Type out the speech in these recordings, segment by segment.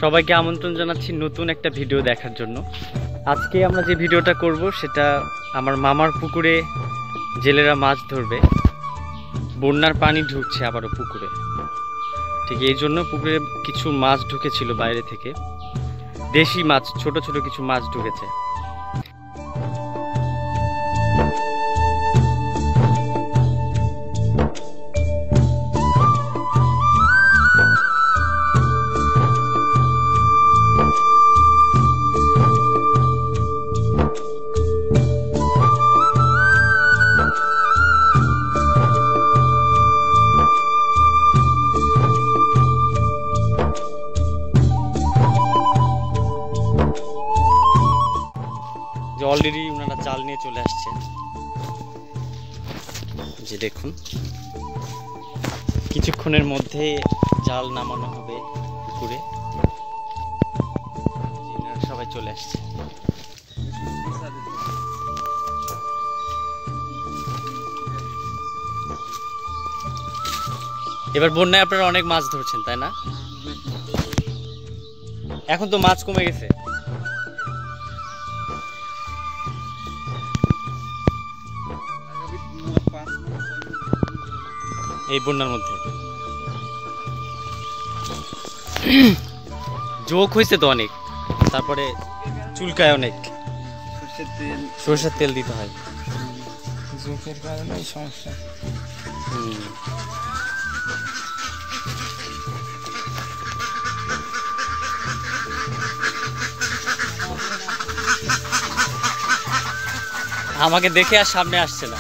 সবাইকে আমন্ত্রণ জানাচ্ছি নতুন একটা ভিডিও দেখার জন্য। আজকে আমরা যে ভিডিওটা করব সেটা আমার মামার পুকুরে জেলেরা মাছ ধরবে। বন্যার পানি ঢুকছে আবারও পুকুরে, ঠিক এই জন্য পুকুরে কিছু মাছ ঢুকেছিল বাইরে থেকে, দেশি মাছ, ছোট ছোট কিছু মাছ ঢুকেছে। অলরেডি ওনারা জাল নিয়ে চলে আসছে, যে দেখুন কিছুক্ষণের মধ্যে জাল নামানো হবে পুকুরে। সবাই চলে আসছে। এবার বন্যায় আপনারা অনেক মাছ ধরছেন, তাই না? এখন তো মাছ কমে গেছে। এই বন্যার মধ্যে যোগ হয়েছে তো অনেক, তারপরে চুলকায় অনেক, সরষের তেল দিতে হয়, যোগের কারণে সমস্যা। আমাকে দেখে আর সামনে আসছে না।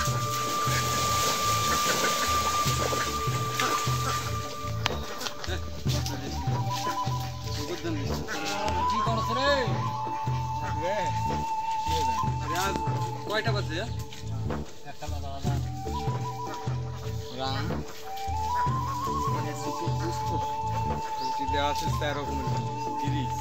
কয়টা বাজে? দেওয়া আছে 13 30।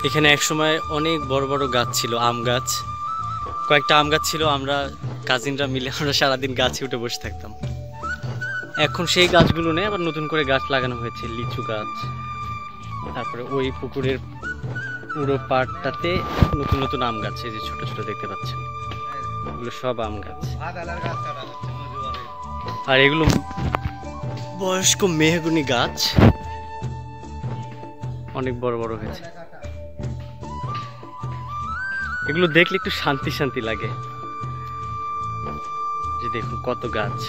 এখানে একসময় অনেক বড় বড় গাছ ছিল, আম গাছ, কয়েকটা আম গাছ ছিল। আমরা কাজিনরা মিলে আমরা সারাদিন গাছে উঠে বসে থাকতাম। এখন সেই গাছগুলো নেই, আবার নতুন করে গাছ লাগানো হয়েছে, লিচু গাছ। তারপরে ওই পুকুরের পুরো পাড়টাতে নতুন নতুন আম গাছ, এই যে ছোট ছোট দেখতে পাচ্ছেন, এগুলো সব আম গাছ। আর এগুলো বয়স্ক মেহগনি গাছ, অনেক বড় বড় হয়েছে। এগুলো দেখলে একটু শান্তি শান্তি লাগে, যে দেখুন কত গাছ।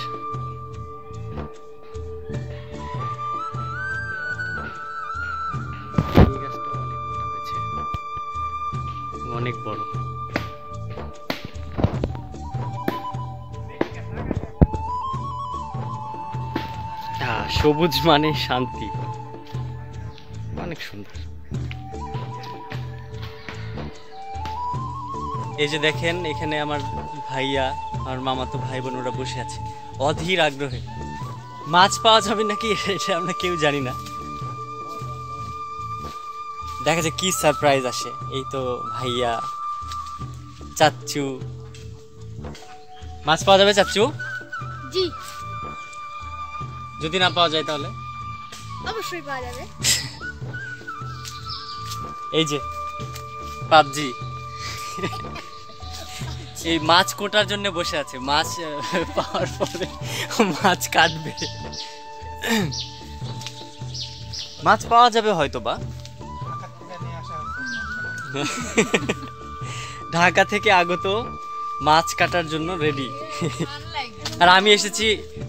এই গাছটা অনেক মোটা হয়েছে, অনেক বড়। সবুজ মানে শান্তি, অনেক সুন্দর। এই যে দেখেন, এখানে আমার ভাইয়া, আমার মামাতো ভাই বোন ওরা বসে আছে অধীর আগ্রহে মাছ পাওয়া যাবে নাকি এটা আমরা কেউ জানি না। দেখা যায় কি সারপ্রাইজ আসে। এই তো ভাইয়া, চাচ্চু। মাছ পাওয়া যাবে চাচ্চু? জি, যদি না পাওয়া যায় তাহলে অবশ্যই পাওয়া যাবে। এই যে পাবজি এই মাছ কোটার জন্য বসে আছে। মাছ পাওয়ার পরে মাছ কাটবে। মাছ পাওয়া যাবে হয়তো বা। ঢাকা থেকে আগত মাছ কাটার জন্য রেডি। আর আমি এসেছি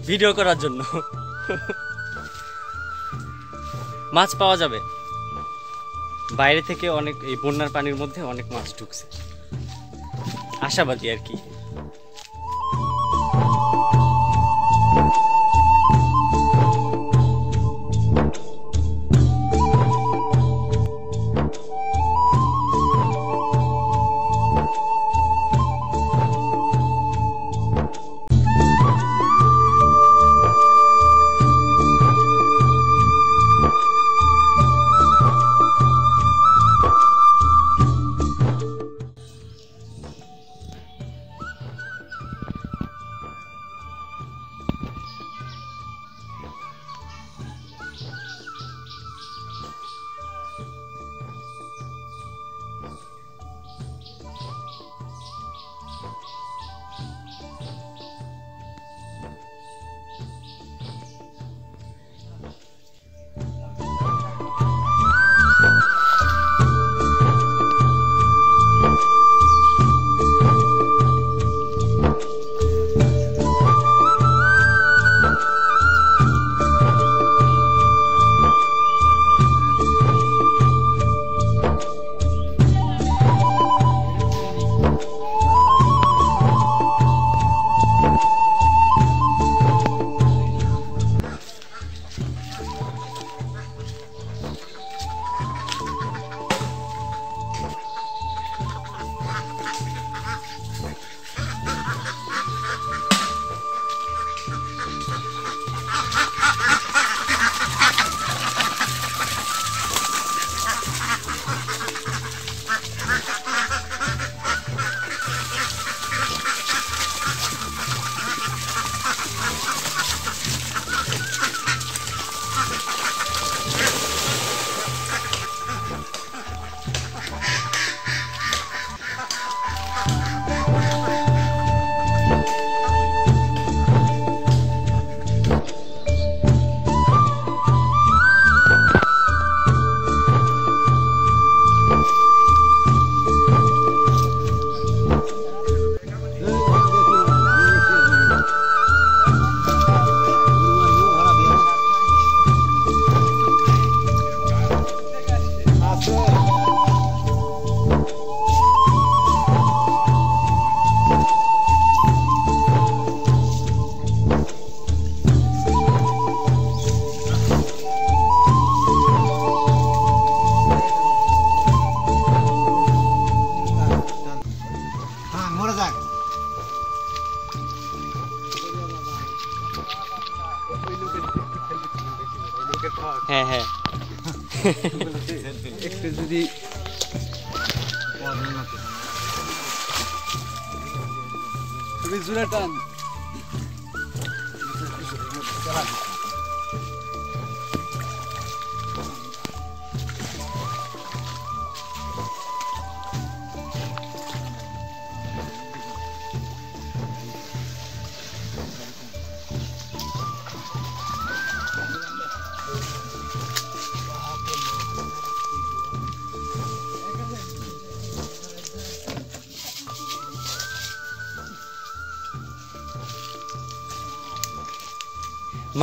ভিডিও করার জন্য। মাছ পাওয়া যাবে। বাইরে থেকে অনেক, এই বন্যার পানির মধ্যে অনেক মাছ ঢুকছে, আশাবাদী আর কি। হ্যাঁ হ্যাঁ একটু যদি তুমি জোরে টান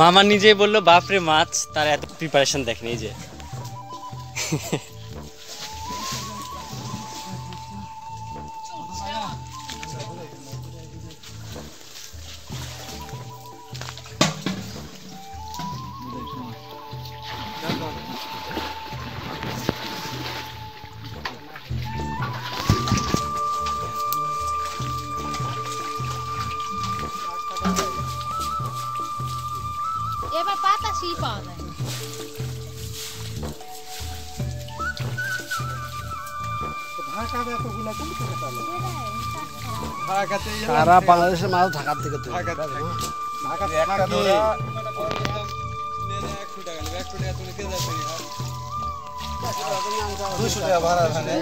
মামা নিজেই বললো বাপরে মাছ, তার এত প্রিপারেশন দেখেন। এই যে পাতা সেই পাওয়া যায়। সারা বাংলাদেশের মাছ ঢাকার থেকে তো একটা ধরা 100 টাকা নেবে, 100 টাকা তুমি কে যাবে? 200 টাকা ভাড়া এখানে।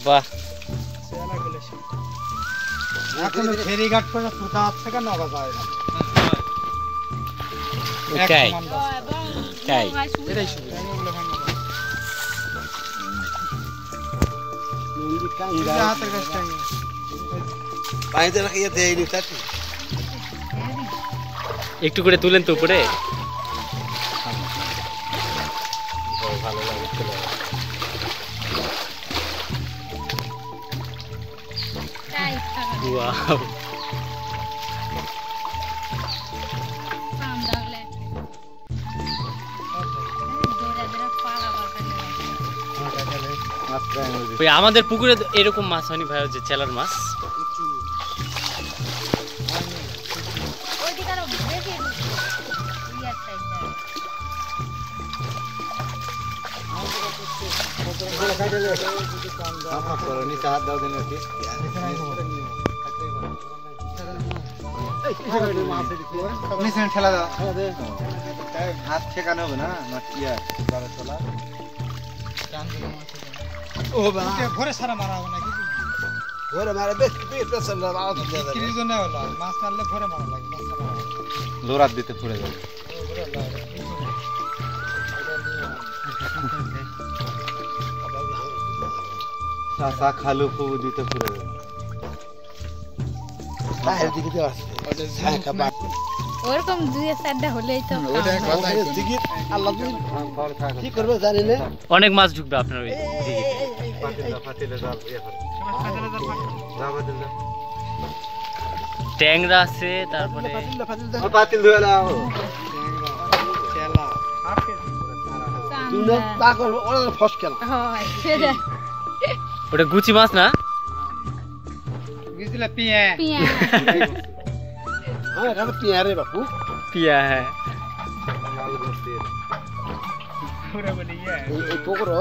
বাহ, এখনো ফেরিঘাট করে সুতা থেকে নগা যায় না। তাই তাই এটাই সুবিধা। হাতের কাছে টাঙিয়ে। পানিতে রাখিয়ে দেয়নি চাচি একটু করে তুলেন তো উপরে। তাই ওয়াও, পাম দাগলে দৌড়া দৌড়া পালা বাগানে। ওই আমাদের পুকুরে তো এরকম মাছ হয়নি ভাই, যে চেলার মাছ। ওইদিকে আরো বেশি ইয়ার সাইডটা। নিচে ঠেলা দাও। হাত ঠেকানো হবে না, না কি আর জালে তোলা। ও বাবা, ভরে সারা মারা হবে না কিছু। ঘরে মারে বেশ পেছন আওয়াজ দিয়ে দেয় কিলো জন্য হলো, মাছ মারলে ভরে মারা লাগে। লোরাত দিতে পড়ে যাবে। চাচা খালু ফুবু দিতে পড়ে যাবে। তাহের দিকে দিয়ে আসছে হ্যাঁ কাবা ওরকম 2-4টা হলেই তো ওটা খাওয়া কথা হয়। দিকে আল্লাহ কি করবে জানি না অনেক মাছ ঢুকবে আপনার ওই দিকে। ফাটিলে যাও ইয়ে করে। যাও ফাটিলে যাও। ট্যাংরা আছে, তারপরে ও পাতিল ধুয়ে নাও। তুমি না তা করবে ওরা ফস কেন হয় সেটা ওটা গুচি মাছ না? বুঝলে পিয়া পিয়া হ্যাঁ এটা পিয়ারে বাপু পিয়া, হ্যাঁ। এই পুকুরো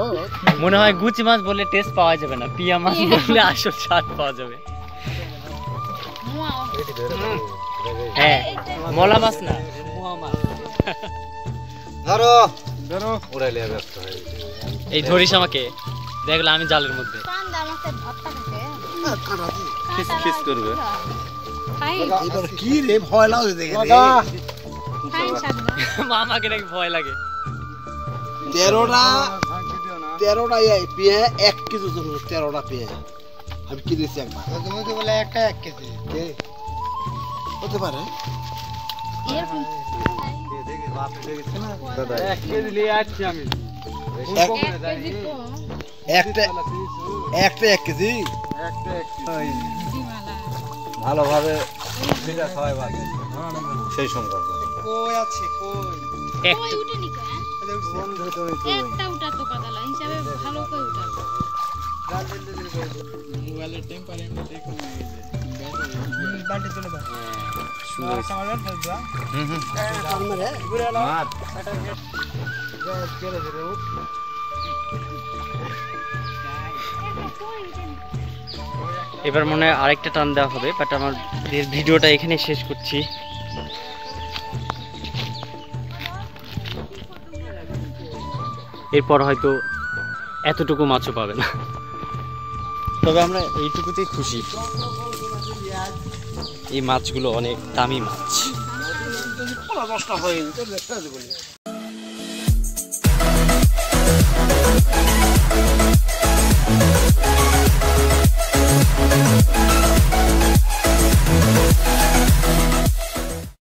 মনে হয় গুচি মাছ বললে টেস্ট পাওয়া যাবে না, পিয়া মাছ বললে আসল স্বাদ পাওয়া যাবে। হ্যাঁ, মলা মাছ না, মুয়া মাছ। ধরো ধরো উড়াইলে ব্যস্ত হয়ে গেছে। এই ধরিস আমাকে, দেখলে আমি জালের মধ্যে। কান্দা মাছের ভর্তা খেতে কাটা দি খিস খিস করবে। খাই এবার কি রে ভয় লাগে দেখে রে খাই সাদা মামাকে নাকি ভয় লাগে। 13টা ভাঙি দিও না। 13টা এই পিয়া 1 কেজি ওজন 13টা পিয়া আমি কিনেছি একবার তুমি তো বলে একটা 1 কেজি। কে হতে পারে এরকম দেখি বাপ দেখেছে না দাদা। 1 কেজি নিয়ে আসছি আমি। এক কেজি কম একটা 1 কেজি একটা 1 কেজি। দিমালা ভালোভাবে সেটা সবাই ভালো সেই সম্পর্ক। কই আছে কই? কই উঠে নি কা বন্ধু তুমি কই? একটা উঠা তো কাদালা হিসাবে ভালো কই উঠা মোবাইলের টেম্পারেচার এমনি দেখুন না এই যে বাড়ি চলে যাও। সুন্দর। সামার ফেলবা। আমারে মার এবার মনে হয় আরেকটা টান দেওয়া হবে, বাট আমার ভিডিওটা এখানে শেষ করছি। এরপর হয়তো এতটুকু মাছও পাবে না, তবে আমরা এইটুকুতেই খুশি। এই মাছগুলো অনেক দামি মাছ। যদি 10টা হয় তো একটা দেবনি